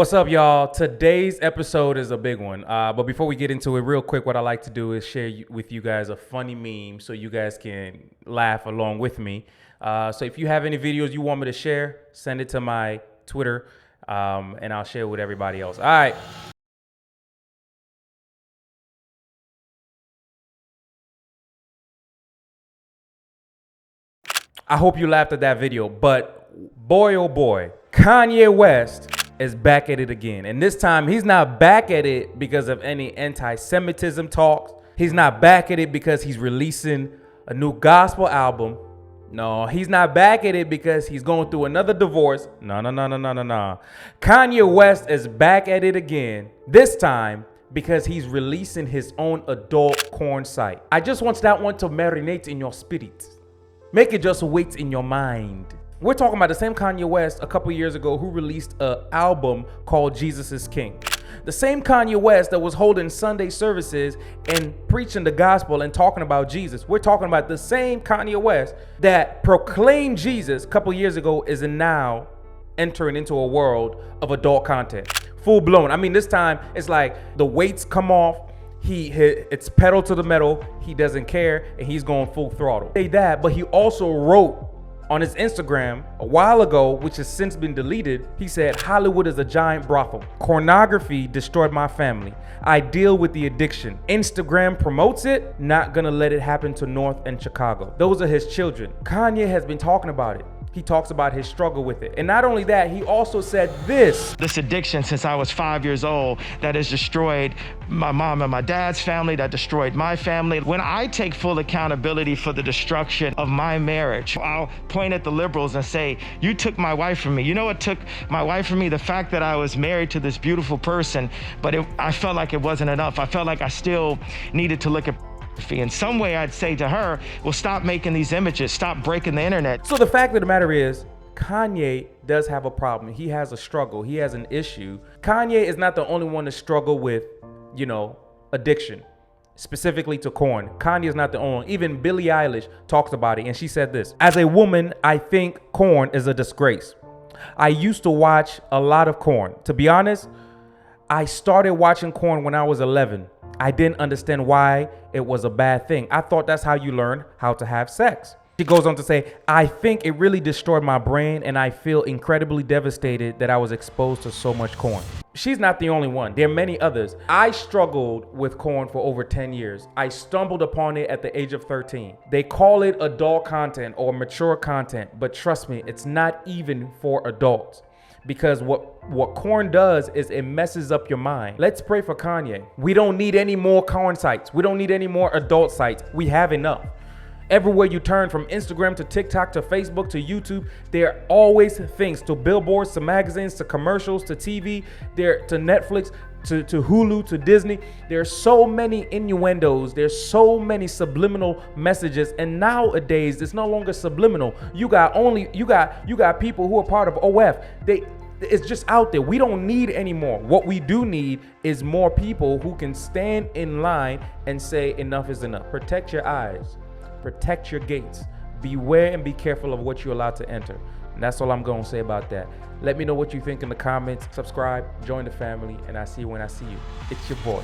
What's up, y'all? Today's episode is a big one. But before we get into it, real quick, what I like to do is share with you guys a funny meme so you guys can laugh along with me. So if you have any videos you want me to share, send it to my Twitter, and I'll share it with everybody else. All right. I hope you laughed at that video, but boy, oh boy, Kanye West is back at it again. And this time, he's not back at it because of any anti-Semitism talks. He's not back at it because he's releasing a new gospel album. No, he's not back at it because he's going through another divorce. No. Kanye West is back at it again, this time because he's releasing his own adult corn site. I just want that one to marinate in your spirit. Make it just wait in your mind. We're talking about the same Kanye West a couple years ago who released an album called Jesus is King. The same Kanye West that was holding Sunday services and preaching the gospel and talking about Jesus. We're talking about the same Kanye West that proclaimed Jesus a couple years ago is now entering into a world of adult content. Full blown. I mean, this time it's like the weights come off. It's pedal to the metal. He doesn't care and he's going full throttle. Say that, but he also wrote on his Instagram a while ago, which has since been deleted, he said, Hollywood is a giant brothel. Pornography destroyed my family. I deal with the addiction. Instagram promotes it, not gonna let it happen to North and Chicago. Those are his children. Kanye has been talking about it. He talks about his struggle with it. And not only that, he also said this addiction since I was 5 years old that has destroyed my mom and my dad's family, that destroyed my family. When I take full accountability for the destruction of my marriage, I'll point at the liberals and say, you took my wife from me. You know what took my wife from me? The fact that I was married to this beautiful person, but I felt like it wasn't enough. I felt like I still needed to look at in some way. I'd say to her, well, stop making these images, stop breaking the internet. So the fact of the matter is, Kanye does have a problem. He has a struggle. He has an issue. Kanye is not the only one to struggle with, addiction, specifically to corn. Kanye is not the only one. Even Billie Eilish talks about it, and she said this: as a woman, I think corn is a disgrace. I used to watch a lot of corn. To be honest, I started watching corn when I was 11. I didn't understand why it was a bad thing. I thought that's how you learn how to have sex. She goes on to say, I think it really destroyed my brain and I feel incredibly devastated that I was exposed to so much corn. She's not the only one. There are many others. I struggled with corn for over 10 years. I stumbled upon it at the age of 13. They call it adult content or mature content, but trust me, it's not even for adults. Because what corn does is it messes up your mind. Let's pray for Kanye. We don't need any more corn sites. We don't need any more adult sites. We have enough. Everywhere you turn, from Instagram to TikTok to Facebook to YouTube, there are always things, to billboards, to magazines, to commercials, to TV, to Netflix, to Hulu, to Disney. There's so many innuendos. There's so many subliminal messages. And nowadays, it's no longer subliminal. You got people who are part of OF. It's just out there. We don't need any more. What we do need is more people who can stand in line and say enough is enough. Protect your eyes. Protect your gates. Beware and be careful of what you're allowed to enter. And that's all I'm going to say about that. Let me know what you think in the comments. Subscribe, join the family, and I see you when I see you. It's your boy.